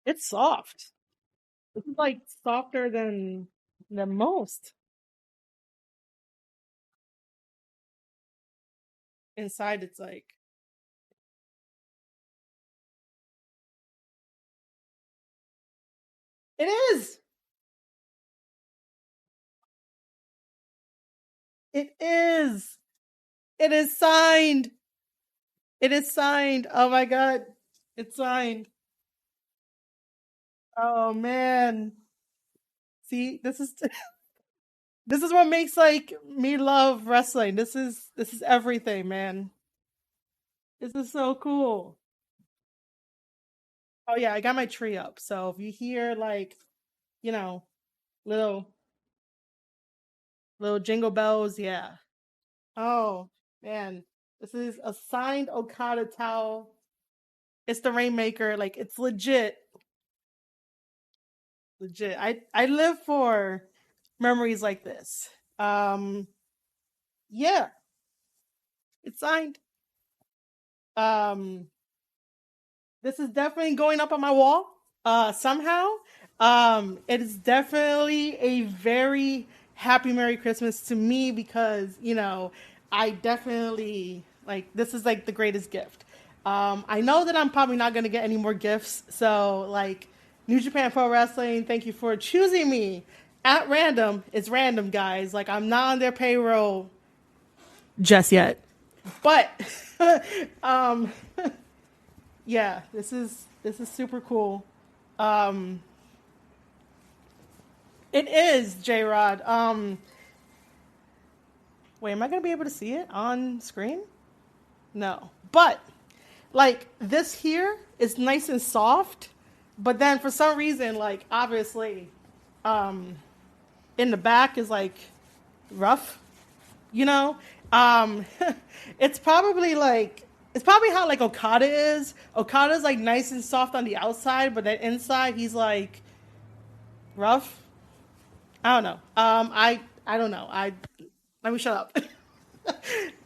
It's soft. This is like softer than most. Inside it's like it is. It is. It is signed. It is signed. Oh my god. It's signed. Oh man. See, this is what makes like me love wrestling. This is everything, man. This is so cool. Oh yeah, I got my tree up. So if you hear like, you know, little little jingle bells, yeah. Oh man, this is a signed Okada towel. It's the Rainmaker. Like it's legit, legit. I live for memories like this. Um, yeah, it's signed. Um, this is definitely going up on my wall somehow. It is definitely a very happy Merry Christmas to me because, I definitely like this is like the greatest gift. I know that I'm probably not going to get any more gifts. So, like, New Japan Pro Wrestling, thank you for choosing me at random. It's random, guys. Like, I'm not on their payroll just yet. But um yeah, this is super cool. Um, it is J Rod. Wait, am I gonna be able to see it on screen? No, but like this here is nice and soft, but then for some reason, like obviously, um, in the back is like rough. You know, um, it's probably like it's probably how like Okada is. Okada's like nice and soft on the outside, but then inside he's like rough. I don't know. I don't know. I let me shut up.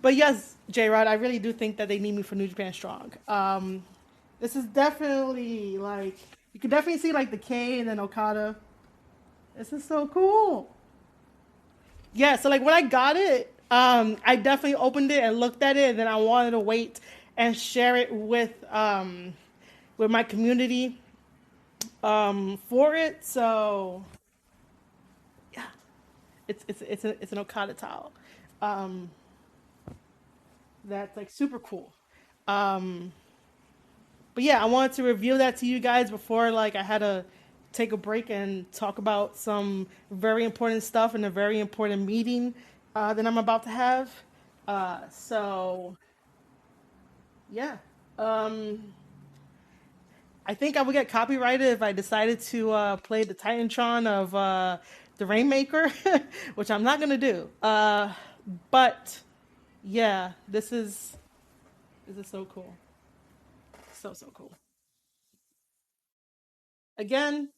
But yes, J Rod, I really do think that they need me for New Japan Strong. This is definitely like you can definitely see like the K and then Okada. This is so cool. Yeah, so like when I got it, I definitely opened it and looked at it, and then I wanted to wait and share it with my community for it. So yeah, it's an Okada towel. Um, that's like super cool. Um, but yeah, I wanted to reveal that to you guys before like I had to take a break and talk about some very important stuff in a very important meeting that I'm about to have. So yeah. Um, I think I would get copyrighted if I decided to play the Titantron of the Rainmaker, which I'm not gonna do. But yeah, this is so cool, so cool. Again,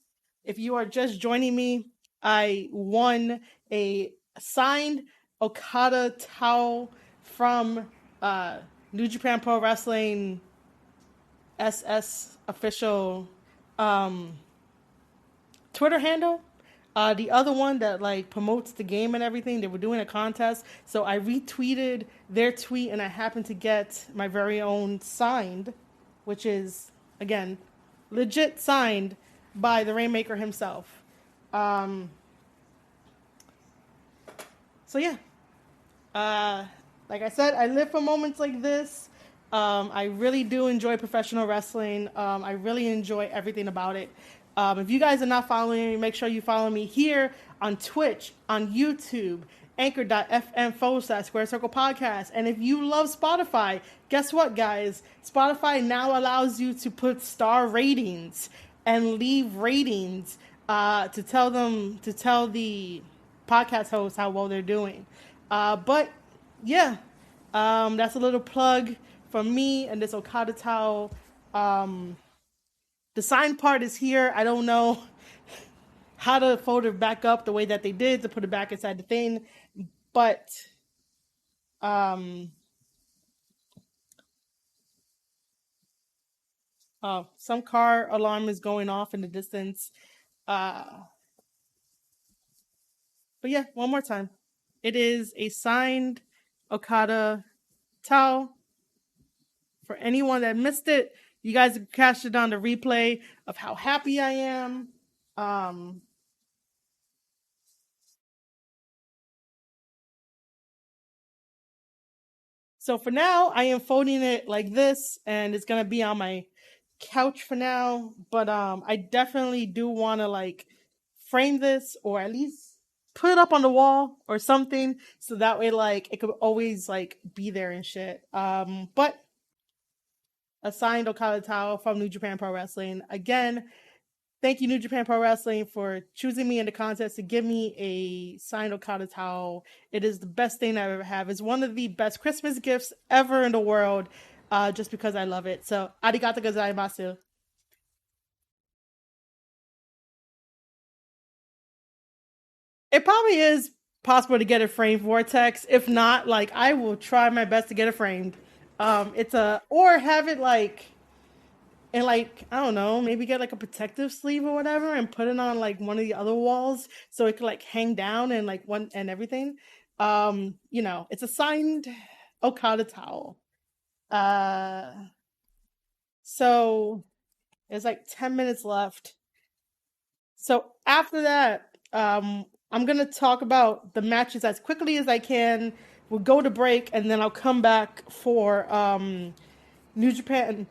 if you are just joining me, I won a signed Okada towel from uh, New Japan Pro Wrestling SS official um, Twitter handle. The other one that like promotes the game and everything, they were doing a contest, so I retweeted their tweet, and I happened to get my very own signed, which is again legit signed by the Rainmaker himself. Um, so yeah, uh, like I said, I live for moments like this. I really do enjoy professional wrestling. I really enjoy everything about it. If you guys are not following me, make sure you follow me here on Twitch, on YouTube, anchor.fm/Square Circle Podcast. And if you love Spotify, guess what, guys? Spotify now allows you to put star ratings and leave ratings to tell the podcast hosts how well they're doing. But yeah, that's a little plug for me and this Okada towel. The sign part is here. I don't know how to fold it back up the way that they did to put it back inside the thing, but um, some car alarm is going off in the distance. Uh, but yeah, one more time. It is a signed Okada towel. For anyone that missed it, you guys can catch it on the replay of how happy I am. Um, so for now, I am folding it like this, and it's gonna be on my couch for now. But I definitely do want to like frame this, or at least put it up on the wall or something, so that way like it could always like be there and shit. But a signed Okada towel from New Japan Pro Wrestling. Again, thank you, New Japan Pro Wrestling, for choosing me in the contest to give me a signed Okada towel. It is the best thing I've ever had. It's one of the best Christmas gifts ever in the world, just because I love it. So, arigato gozaimasu. It probably is possible to get it framed, Vortex. If not, like I will try my best to get it framed. It's a or have it like and like I don't know, maybe get like a protective sleeve or whatever, and put it on like one of the other walls so it could like hang down and like one and everything. It's a signed Okada towel. Uh, so there's like 10 minutes left. So after that, I'm gonna talk about the matches as quickly as I can. We'll go to break, and then I'll come back for New Japan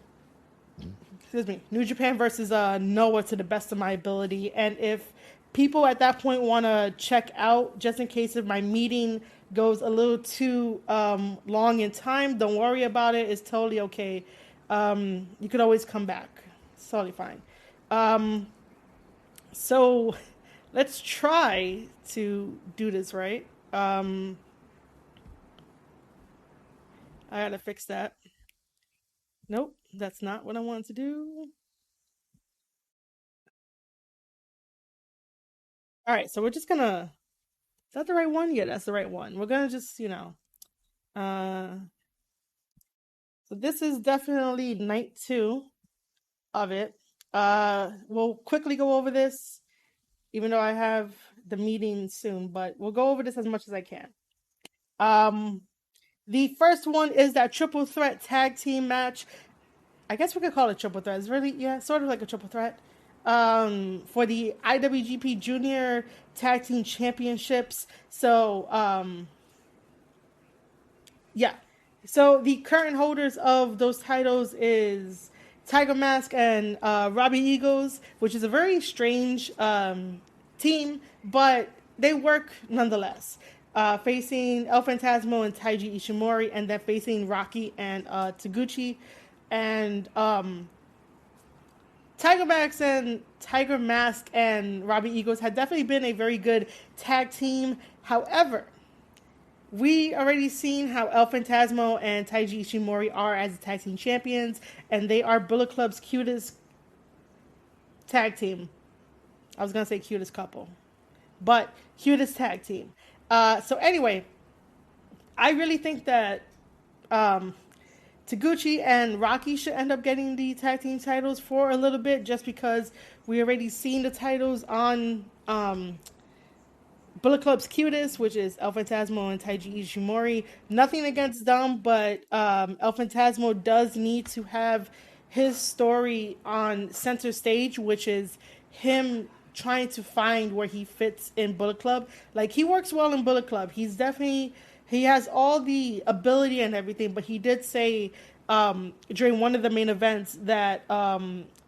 New Japan versus Noah to the best of my ability. And if people at that point want to check out, just in case if my meeting goes a little too long in time, don't worry about it. It's totally okay. You could always come back. It's totally fine. Um, so let's try to do this right. I gotta fix that. Nope, that's not what I wanted to do. All right, so we're just gonna. Is that the right one? Yeah, that's the right one. We're gonna just, uh, so this is definitely night two of it. We'll quickly go over this, even though I have the meeting soon, but we'll go over this as much as I can. Um, the first one is that triple threat tag team match. I guess we could call it triple threat. It's really, yeah, sort of like a triple threat. For the IWGP Junior Tag Team Championships. So, yeah. So the current holders of those titles is Tiger Mask and Robbie Eagles, which is a very strange team, but they work nonetheless. facing El Phantasmo and Taiji Ishimori, and then facing Rocky and Taguchi. And Tiger Mask and Robbie Eagles had definitely been a very good tag team. However, we already seen how El Phantasmo and Taiji Ishimori are as tag team champions, and they are Bullet Club's cutest tag team. I was gonna say cutest couple, but cutest tag team. So anyway, I really think that um, Taguchi and Rocky should end up getting the tag team titles for a little bit, just because we already seen the titles on Bullet Club's cutest, which is El Phantasmo and Taiji Ishimori. Nothing against them, but El Phantasmo does need to have his story on center stage, which is him trying to find where he fits in Bullet Club. Like, he works well in Bullet Club. He has all the ability and everything, but he did say during one of the main events that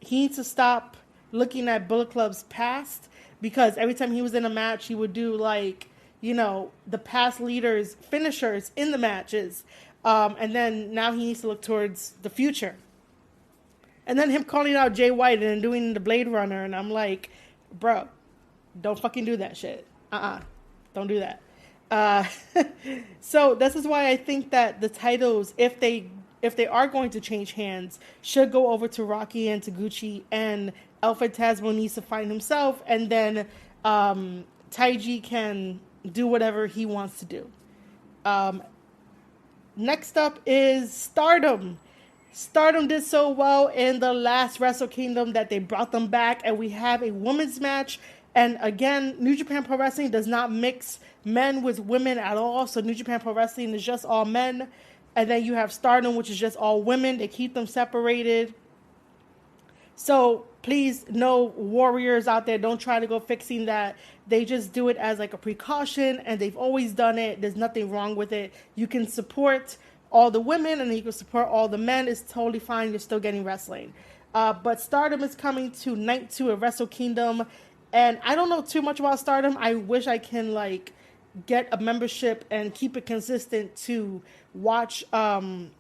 he needs to stop looking at Bullet Club's past, because every time he was in a match, he would do, like, the past leaders' finishers in the matches. And then now he needs to look towards the future. And then him calling out Jay White and doing the Blade Runner, and I'm like, bro, don't fucking do that shit. Don't do that. Uh, so this is why I think that the titles, if they are going to change hands, should go over to Rocky and Taguchi, and El Phantasmo needs to find himself, and then Taiji can do whatever he wants to do. Next up is Stardom. Stardom did so well in the last Wrestle Kingdom that they brought them back, and we have a women's match. And again, New Japan Pro Wrestling does not mix men with women at all. So New Japan Pro Wrestling is just all men. And then you have Stardom, which is just all women. They keep them separated. So please, no warriors out there, don't try to go fixing that. They just do it as like a precaution, and they've always done it. There's nothing wrong with it. You can support all the women, and then you can support all the men. It's totally fine. You're still getting wrestling. But Stardom is coming to night 2 of Wrestle Kingdom, and I don't know too much about Stardom. I wish I can, like, get a membership and keep it consistent to watch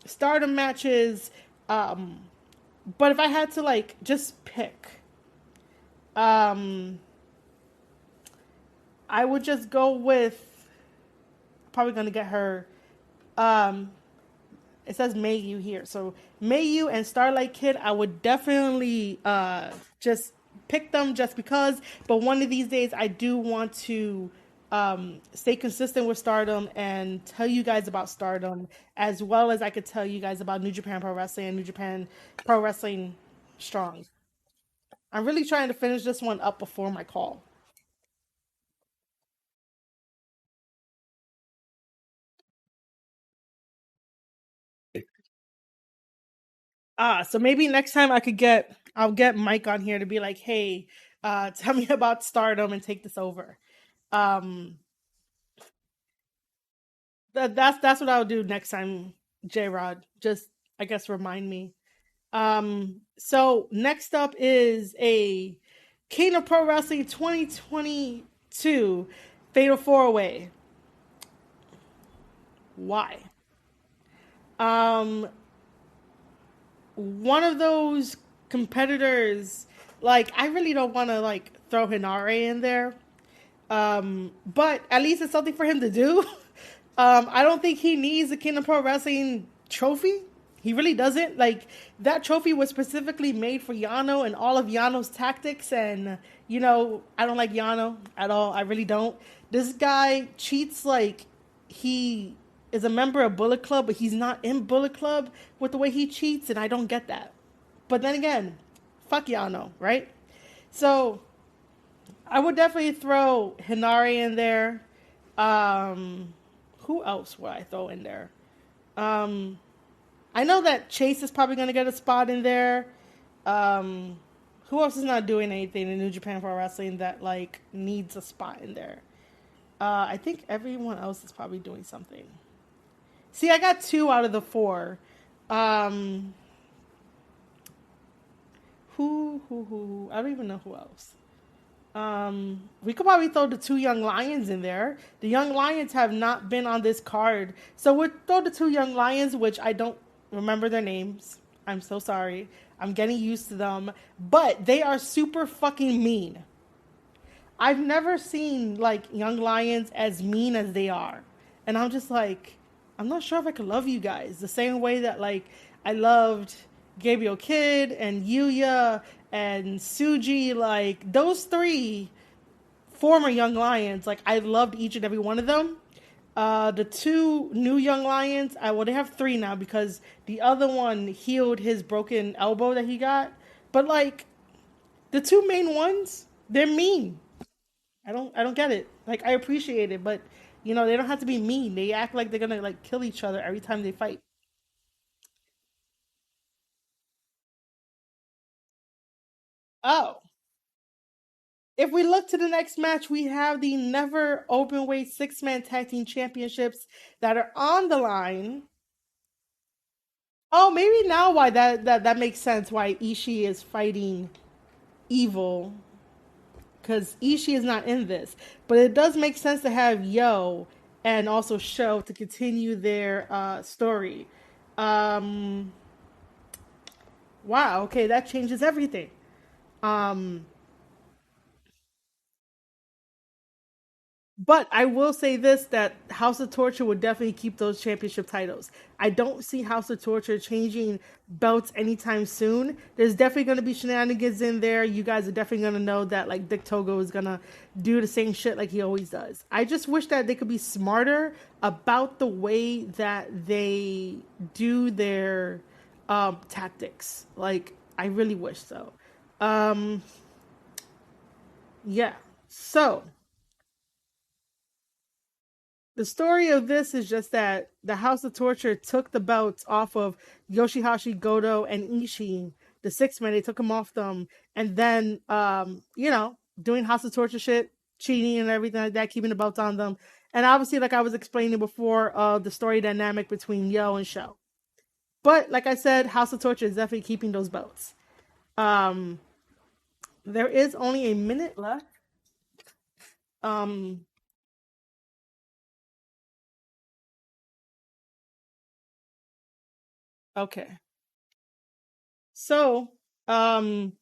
Stardom matches. But if I had to, like, just pick, I would just go with, probably going to get her, it says Mayu here. So Mayu and Starlight Kid, I would definitely just pick them just because. But one of these days, I do want to stay consistent with Stardom and tell you guys about Stardom, as well as I could tell you guys about New Japan Pro Wrestling and New Japan Pro Wrestling Strong. I'm really trying to finish this one up before my call. So maybe next time I'll get Mike on here to be like, hey, tell me about Stardom and take this over. Um, that's what I'll do next time, J Rod. Just, I guess, remind me. So next up is a King of Pro Wrestling 2022 Fatal 4-Way. Why? Um, One of those competitors, like, I really don't want to, like, throw Hinare in there. But at least it's something for him to do. I don't think he needs a King of Pro Wrestling trophy. He really doesn't. Like, that trophy was specifically made for Yano and all of Yano's tactics. And, I don't like Yano at all. I really don't. This guy cheats like he is a member of Bullet Club, but he's not in Bullet Club with the way he cheats. And I don't get that. But then again, fuck Yano, right? So I would definitely throw Hinari in there. Who else would I throw in there? Um, I know that Chase is probably going to get a spot in there. Um, who else is not doing anything in New Japan Pro Wrestling that, like, needs a spot in there? I think everyone else is probably doing something. See, I got 2 out of the 4. Um, who? I don't even know who else. We could probably throw the two young lions in there. The young lions have not been on this card, so we'll throw the two young lions, which I don't remember their names. I'm so sorry. I'm getting used to them, but they are super fucking mean. I've never seen like young lions as mean as they are, and I'm just like, I'm not sure if I could love you guys the same way that like I loved Gabriel Kidd and Yuya and Suji. Like those three former young lions, like I loved each and every one of them. The two new young lions, well, they have three now because the other one healed his broken elbow that he got. But like the two main ones, they're mean. I don't get it. Like I appreciate it, but they don't have to be mean. They act like they're gonna like kill each other every time they fight. Oh, if we look to the next match, we have the Never Openweight Six-Man Tag Team Championships that are on the line. Oh, maybe now why that makes sense why Ishii is fighting Evil, because Ishii is not in this. But it does make sense to have Yo and also Show to continue their story. Um, wow, okay, that changes everything. Um, But I will say this, that House of Torture would definitely keep those championship titles. I don't see House of Torture changing belts anytime soon. There's definitely going to be shenanigans in there. You guys are definitely going to know that like Dick Togo is going to do the same shit like he always does. I just wish that they could be smarter about the way that they do their tactics. Like I really wish so. Um, yeah. So the story of this is just that the House of Torture took the belts off of Yoshihashi, Goto, and Ishii, the six men. They took them off them, and then doing House of Torture shit, cheating and everything like that, keeping the belts on them. And obviously, like I was explaining before, the story dynamic between Yo and Sho. But like I said, House of Torture is definitely keeping those belts. Um, there is only a minute left. Um, okay, so um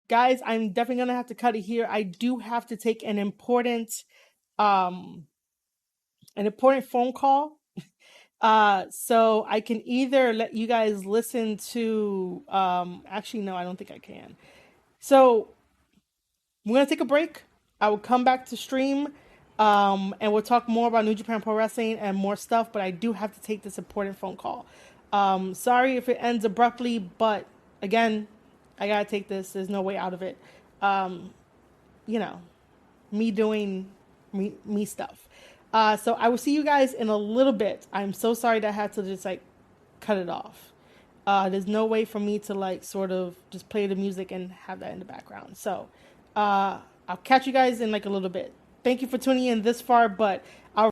guys, I'm definitely gonna have to cut it here. I do have to take um an important phone call. So I can either let you guys listen to actually no, I don't think I can. So we're gonna take a break. I will come back to stream. And we'll talk more about New Japan Pro Wrestling and more stuff, but I do have to take this important phone call. Sorry if it ends abruptly, but again, I gotta take this. There's no way out of it. Um, you know, me doing me stuff. So I will see you guys in a little bit. I'm so sorry that I had to just like cut it off. There's no way for me to like sort of just play the music and have that in the background. So I'll catch you guys in like a little bit. Thank you for tuning in this far, but I'll